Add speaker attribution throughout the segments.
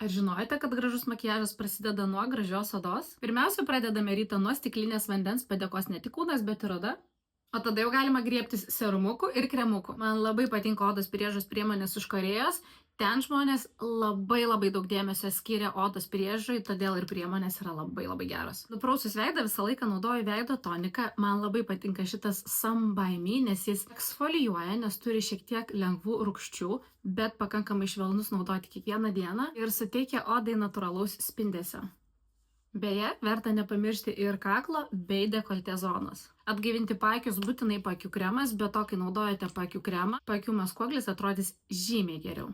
Speaker 1: Ar žinojote, kad gražus makiažas prasideda nuo gražios odos? Pirmiausia, pradedame rytą nuo stiklinės vandens, padėkos ne tik kūnas, bet ir oda. O tada jau galima griebtis serumukų ir kremukų. Man labai patinka odos priežiūros priemonės iš Korėjos. Ten žmonės labai daug dėmesio skiria odos priežiūrai, todėl ir priemonės yra labai geros. Nuprausus veidą visą laiką naudoju veido toniką. Man labai patinka šitas Some by Me, nes jis eksfolijuoja, nes turi šiek tiek lengvų rūgščių, bet pakankamai švelnus naudoti kiekvieną dieną ir suteikia odai natūralaus spindesio. Beje, verta nepamiršti ir kaklo bei dekoltė zonos. Atgaivinti paakius būtinai paakių kremas, bet to, kai naudojate paakių kremą, paakių maskuoklis atrodys žymiai geriau.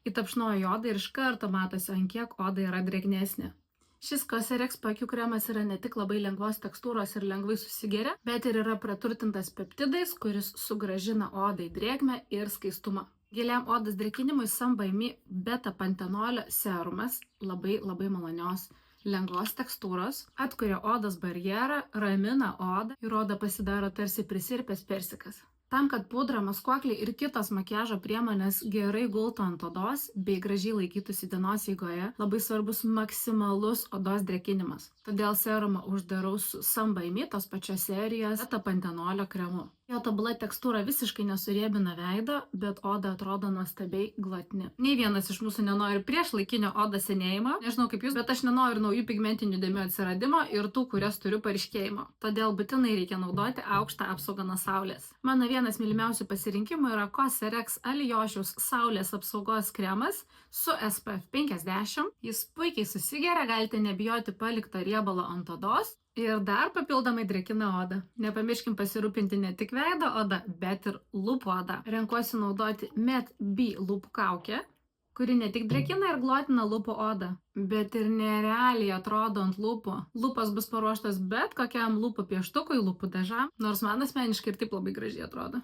Speaker 1: Įtapšnoju odą ir iš karto matosi, ant kiek oda yra drėgnesnė. Šis Cosrx paakių kremas yra ne tik labai lengvos tekstūros ir lengvai susigeria, bet ir yra praturtintas peptidais, kuris sugrąžina odai drėgmę ir skaistumą. Giliam odos drėkinimui Some by Me beta pantenolio serumas labai malonios lengvos tekstūros, atkuria odos barjerą, ramina odą ir oda pasidaro tarsi prisirpęs persikas. Tam, kad pudra, maskuokliai ir kitos makiažo priemonės gerai gultų ant odos bei gražiai laikytųsi dienos eigoje, labai svarbus maksimalus odos drėkinimas. Todėl serumą uždarau su Some by Me tos pačios serijos beta pantenolio kremu. Jo tobula tekstūra visiškai nesuriebina veido, bet oda atrodo nuostabiai glotni. Nei vienas iš mūsų nenori priešlaikinio odos senėjimo, nežinau kaip jūs, bet aš nenoriu naujų pigmentinių dėmių atsiradimo ir tų, kurias turiu paryškėjimo. Todėl būtinai reikia naudoti aukštą apsaugą nuo saulės. Mano vienas mylimiausių pasirinkimų yra Cosrx Alijošiaus saulės apsaugos kremas su SPF 50. Jis puikiai susigeria, galite nebijoti palikto riebalo ant odos. Ir dar papildomai drėkina odą. Nepamirškim pasirūpinti ne tik veido oda, bet ir lūpų oda. Renkuosi naudoti Met B lūpų kaukę, kuri ne tik drėkina ir glotina lūpų odą, bet ir nerealiai atrodo ant lūpų. Lūpos bus paruoštos bet kokiam lūpų pieštukui, lūpų dažam, nors man asmeniškai ir taip labai gražiai atrodo.